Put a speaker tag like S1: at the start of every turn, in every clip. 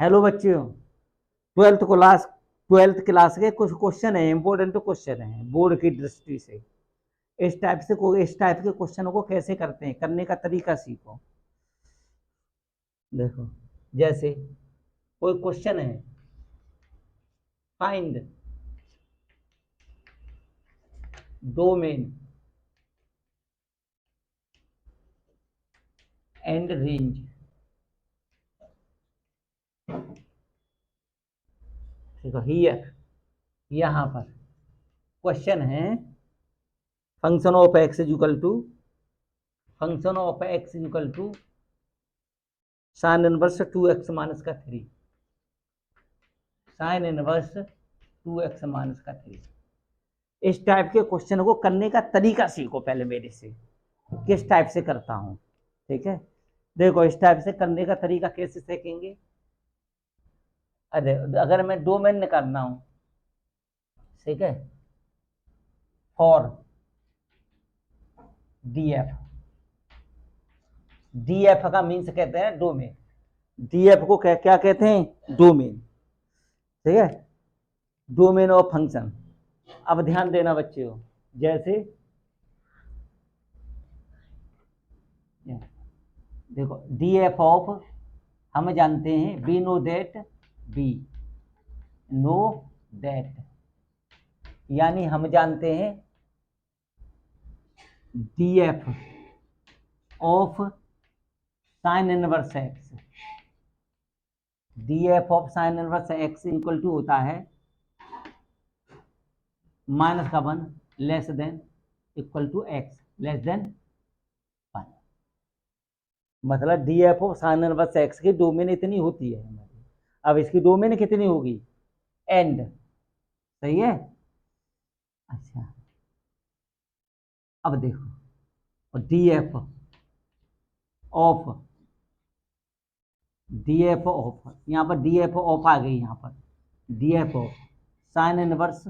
S1: Hello बच्चों, twelfth class के कुछ क्वेश्चन है, इंपॉर्टेंट क्वेश्चन है बोर्ड की दृष्टि से। इस टाइप के क्वेश्चनों को कैसे करते हैं, करने का तरीका सीखो। देखो, जैसे कोई क्वेश्चन है, फाइंड डोमेन एंड रेंज। देखो हियर, यहाँ पर क्वेश्चन है, function of x is equal to sine inverse 2x minus का 3, साइन इनवर्स 2x माइनस का 3। इस टाइप के क्वेश्चन को करने का तरीका सीखो पहले मेरे से, किस टाइप से करता हूं। ठीक है, देखो इस टाइप से करने का तरीका कैसे सीखेंगे। अरे अगर मैं डोमेन निकालना हूं, ठीक है, फॉर डीएफ का मीन्स कहते हैं डोमेन। डीएफ को क्या कहते हैं, डोमेन। ठीक है, डोमेन ऑफ फंक्शन। अब ध्यान देना बच्चों, जैसे देखो डीएफ ऑफ, हम जानते हैं बी नो दैट, यानी हम जानते हैं DF of sine inverse x, DF of sine inverse x equal to होता है माइनस का 1 less than equal to x less than 1। मतलब DF of sine inverse x की डोमेन इतनी होती है हमारी। अब इसकी डोमेन कितनी होगी, एंड। सही है। अच्छा, अब देखो डीएफ ऑफ यहाँ पर डीएफ ऑफ आ गई, यहाँ पर DF of sine inverse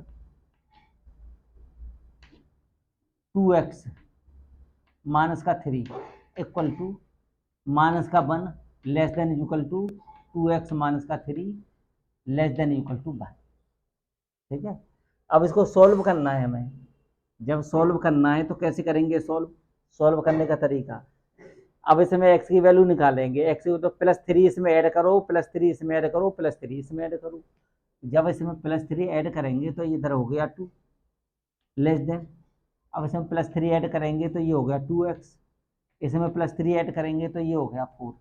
S1: 2x minus का 3 इक्वल टू माइनस का 1 less than equal to 2x minus का 3 लेस देन इक्वल टू 1। ठीक है, अब इसको सॉल्व करना है हमें। जब सॉल्व करना है तो कैसे करेंगे, सॉल्व करने का तरीका। अब इसमें x की वैल्यू निकालेंगे, x तो +3 इसमें ऐड करो, +3 इसमें ऐड करो, +3 इसमें ऐड करो। जब इसमें +3 ऐड करेंगे तो इधर हो गया 2 लेस देन। अब इसमें +3 ऐड करेंगे तो ये हो गया 2x, इसमें +3 ऐड करेंगे तो ये हो गया 4।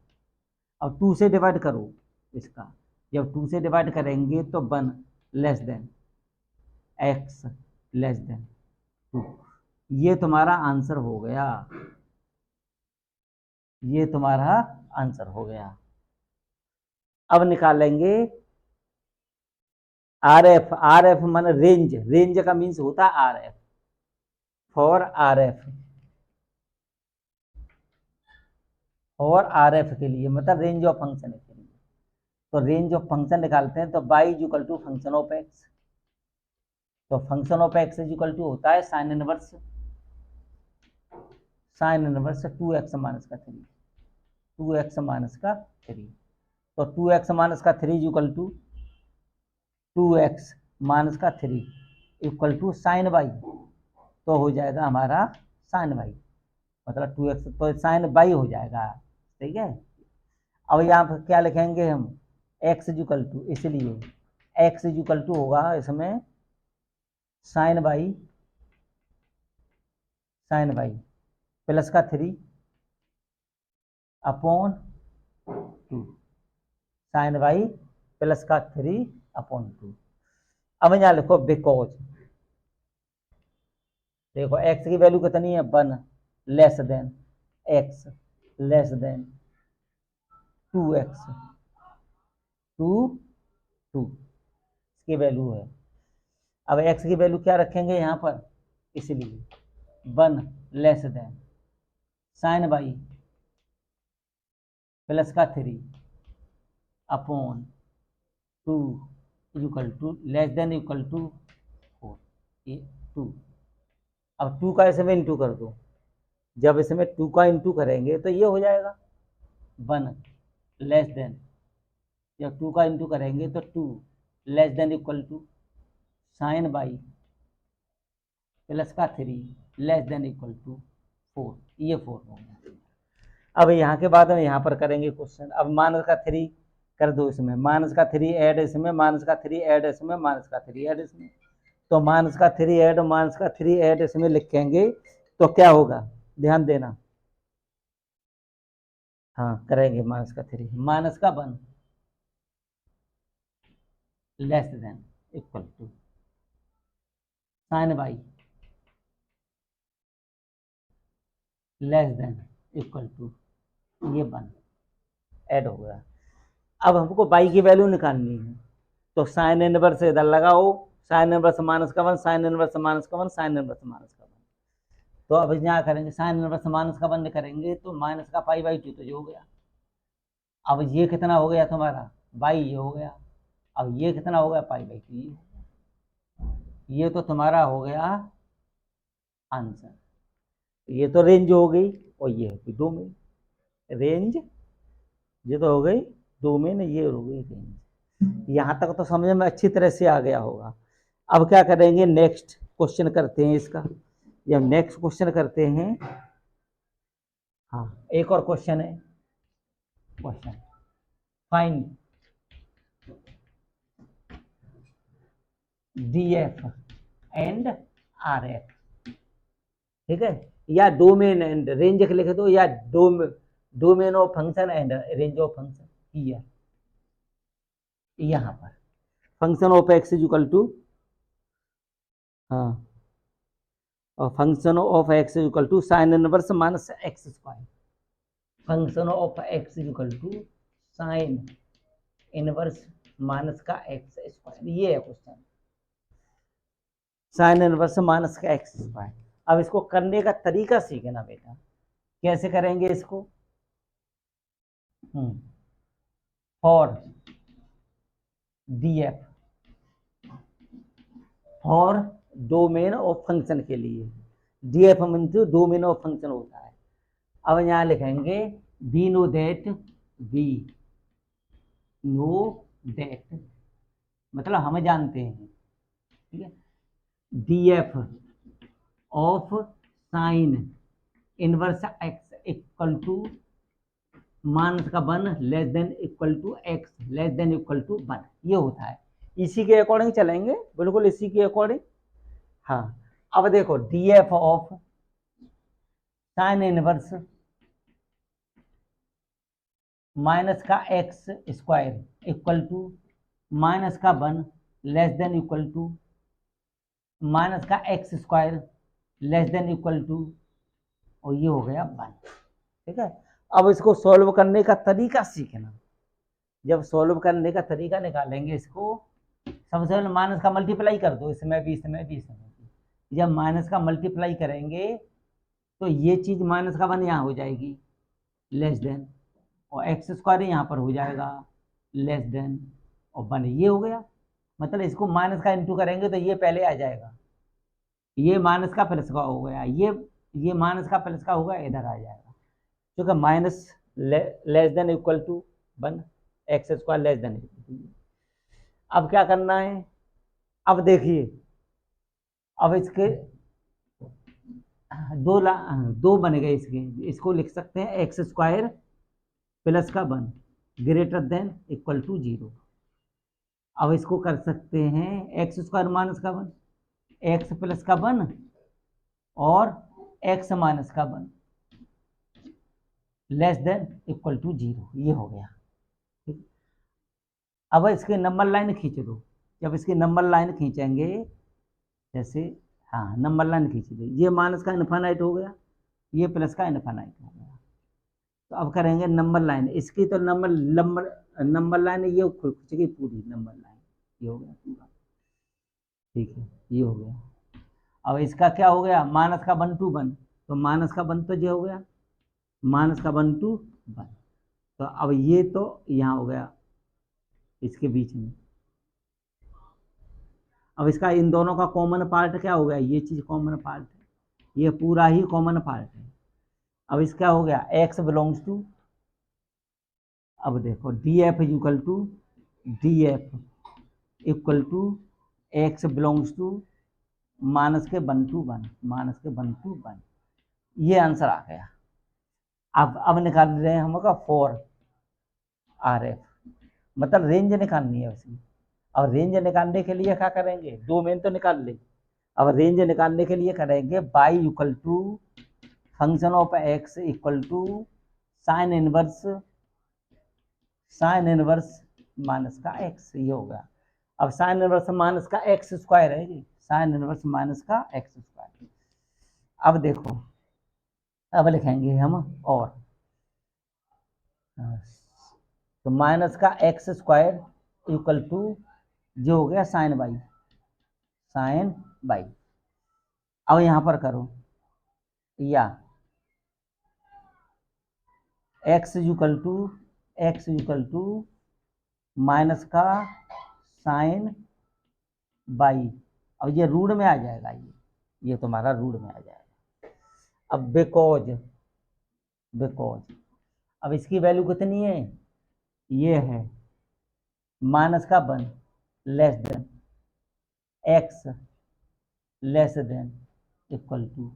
S1: अब 2 से डिवाइड करो इसका, जब 2 से डिवाइड करेंगे तो 1 less then x less than 2। ये तुम्हारा आंसर हो गया, ये तुम्हारा आंसर हो गया। अब निकालेंगे आरएफ मान रेंज का मीन्स होता है आरएफ, फॉर आरएफ के लिए मतलब रेंज ऑफ फंक्शन के लिए। तो रेंज ऑफ फंक्शन निकालते हैं तो y is equal to function of x. तो function of x is equal to होता है साइन इनवर्स 2x माइनस का 3, 2x माइनस का 3। तो 2x माइनस का 3 is equal to 2x minus का 3 इक्वल टू साइन वाई। तो हो जाएगा हमारा साइन वाई, मतलब 2x तो साइन वाई हो जाएगा। ठीक है, अब यहाँ पर क्या लिखेंगे हम, x इज इक्वल टू, इसलिए x इज इक्वल टू होगा इसमें साइन वाई प्लस का 3 अपॉन 2, साइन वाई प्लस का 3 अपॉन 2। अब यहाँ लिखो बिकॉज, देखो x की वैल्यू कितनी है 1 less then x less than 2x 2 इसकी वैल्यू है। अब x की वैल्यू क्या रखेंगे यहाँ पर, इसलिए 1 less than sine y plus का 3 upon 2 equal to less than equal to 4, ये 2। अब 2 का इसमें इंटू कर दो, जब इसमें 2 का इंटू करेंगे तो ये हो जाएगा 1 लेस देन जब 2 का इंटू करेंगे तो 2 less than equal to sine y plus का 3 लेस देन इक्वल टू 4, ये 4 हो गया। अब यहाँ के बाद हम यहाँ पर करेंगे क्वेश्चन। अब माइनस का 3 कर दो इसमें, माइनस का 3 ऐड इसमें, माइनस का 3 ऐड इसमें, माइनस का 3 ऐड इसमें। तो माइनस का 3 ऐड, माइनस का 3 ऐड इसमें लिखेंगे तो क्या होगा, ध्यान देना। हाँ करेंगे, माइनस का 3 माइनस का 1 less than equal to sine y less than equal to ये 1 ऐड हो गया। अब हमको बाई की वैल्यू निकालनी है, तो साइन इनवर्स इधर लगाओ, साइन इनवर्स माइनस का 1, साइन इनवर्स माइनस का 1, साइन इनवर्स माइनस का 1। तो अब यहाँ करेंगे साइन इनवर्स माइनस का 1 करेंगे तो माइनस का पाई बाई 2 तो ये हो गया। अब ये कितना हो गया तुम्हारा, बाई ये हो गया। अब ये कितना हो गया, पाई बाई 2। ये तो तुम्हारा हो गया आंसर। ये तो रेंज हो गई, और ये हो गई डोमेन। रेंज ये तो हो गई डोमेन, ये हो गई रेंज। यहाँ तक तो समझ में अच्छी तरह से आ गया होगा। अब क्या करेंगे, नेक्स्ट क्वेश्चन करते हैं इसका। जब नेक्स्ट क्वेश्चन करते हैं, हाँ एक और क्वेश्चन है, question find DF and RF, ठीक है, या डोमेन एंड रेंज लिख दो, या domain of function and range of function. Here यहाँ पर function of x is equal to, हाँ, और function of x is equal to sine inverse minus x square. Function of x is equal to sine inverse minus का x square, ये है question. Sine inverse minus का x square. अब इसको करने का तरीका सीखना बेटा, कैसे करेंगे इसको। For DF for domain of function के लिए, DF means domain of function होता है। अब यहाँ लिखेंगे वी नो दैट मतलब हमें जानते हैं, ठीक है, DF of sine inverse x equal to minus का 1 less than equal to x less than equal to 1, ये होता है। इसी के अकॉर्डिंग चलेंगे, बिल्कुल इसी के अकॉर्डिंग। हाँ अब देखो, DF of sine inverse minus का x square equal to minus का 1 less than equal to minus का x square less than equal to, और ये हो गया 1, ठीक है। अब इसको सॉल्व करने का तरीका सीखना। जब सॉल्व करने का तरीका निकालेंगे, इसको सबसे पहले माइनस का मल्टीप्लाई कर दो, इसमें भी इसमें भी इसमें भी। जब माइनस का मल्टीप्लाई करेंगे तो ये चीज़ माइनस का 1 यहाँ हो जाएगी लेस देन, और एक्स स्क्वायर यहाँ पर हो जाएगा लेस देन, और 1 ये हो गया। मतलब इसको माइनस का इंटू करेंगे तो ये पहले आ जाएगा, ये माइनस का प्लस का हो गया, ये माइनस का प्लस का होगा, इधर आ जाएगा, क्योंकि minus less than equal to 1, x square less than equal to. अब क्या करना है, अब देखिए, अब इसके दो बन गए इसके, इसको लिख सकते हैं एक्स स्क्वायर प्लस का 1 ग्रेटर देन इक्वल टू 0। अब इसको कर सकते हैं एक्स स्क्वायर माइनस का 1, एक्स प्लस का 1 और एक्स माइनस का 1 लेस देन इक्वल टू 0, ये हो गया। ठीक, अब इसके नंबर लाइन खींच दो। जब इसकी नंबर लाइन खींचेंगे, जैसे हाँ नंबर लाइन खींच दो, ये माइनस का इन्फिनिट हो गया, ये प्लस का इन्फिनिट हो गया। तो अब करेंगे नंबर लाइन, इसकी तो नंबर लाइन ये खींचेगी पूरी नंबर लाइन, ये हो गया पूरा, ठीक है, ये हो गया। अब इसका क्या हो गया, माइनस का 1 to 1, तो माइनस का 1 तो ये हो गया, माइनस का 1 to 1, तो अब ये तो यहाँ हो गया इसके बीच में। अब इसका इन दोनों का कॉमन पार्ट क्या हो गया, ये चीज़ कॉमन पार्ट है, ये पूरा ही कॉमन पार्ट है। अब इसका हो गया x बिलोंग्स टू, अब देखो DF is equal to D F equal to x belongs to minus के 1 to 1, माइनस के 1 to 1। ये आंसर आ गया। अब निकाल रहे हैं हम फॉर आर एफ, मतलब रेंज निकालनी है उसकी। और रेंज निकालने के लिए क्या करेंगे, डोमेन तो निकाल ले, अब रेंज निकालने के लिए करेंगे y equal to function of x equal to sine inverse minus का एक्स, ये हो गया। अब साइन इनवर्स माइनस का एक्स स्क्वायर है जी, साइन इनवर्स माइनस का एक्स स्क्वायर। अब देखो, अब लिखेंगे हम और तो माइनस का एक्स स्क्वायर इक्वल टू जो हो गया साइन बाई। अब यहां पर करो या एक्स इक्वल टू माइनस का साइन बाई। अब ये रूट में आ जाएगा, ये तुम्हारा रूट में आ जाएगा। अब बिकॉज अब इसकी वैल्यू कितनी है, ये है माइनस का 1 less than x less than equal to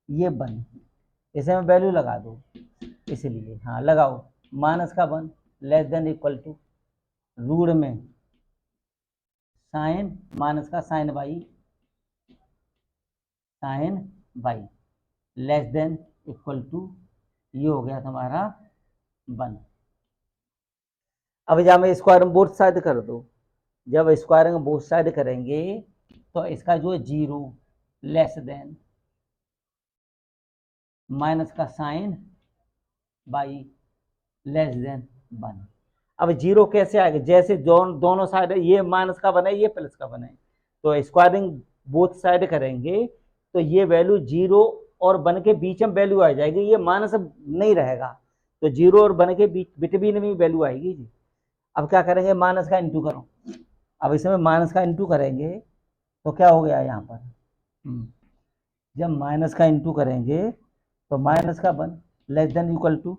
S1: ये 1, इसे में वैल्यू लगा दो, इसलिए हाँ लगाओ माइनस का 1 less than equal to root में साइन माइनस का sine y less than equal to ये हो गया तुम्हारा 1। अब जब मैं स्क्वायर में बोथ साइड कर दो, जब स्क्वायर में बोथ साइड करेंगे तो इसका जो है 0 लेस देन माइनस का साइन बाई लेस देन 1। अब 0 कैसे आएगा, जैसे दोनों साइड ये माइनस का बने ये प्लस का बने, तो स्क्वायरिंग बोथ साइड करेंगे तो ये वैल्यू 0 और 1 के बीच में वैल्यू आ जाएगी, ये माइनस नहीं रहेगा, तो 0 और 1 के बीच बिटवीन में वैल्यू आएगी जी। अब क्या करेंगे, माइनस का इंटू करो। अब इसमें माइनस का इंटू करेंगे तो क्या हो गया यहाँ पर, जब माइनस का इंटू करेंगे तो माइनस का 1 less than equal to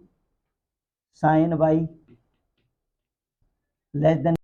S1: sine y less then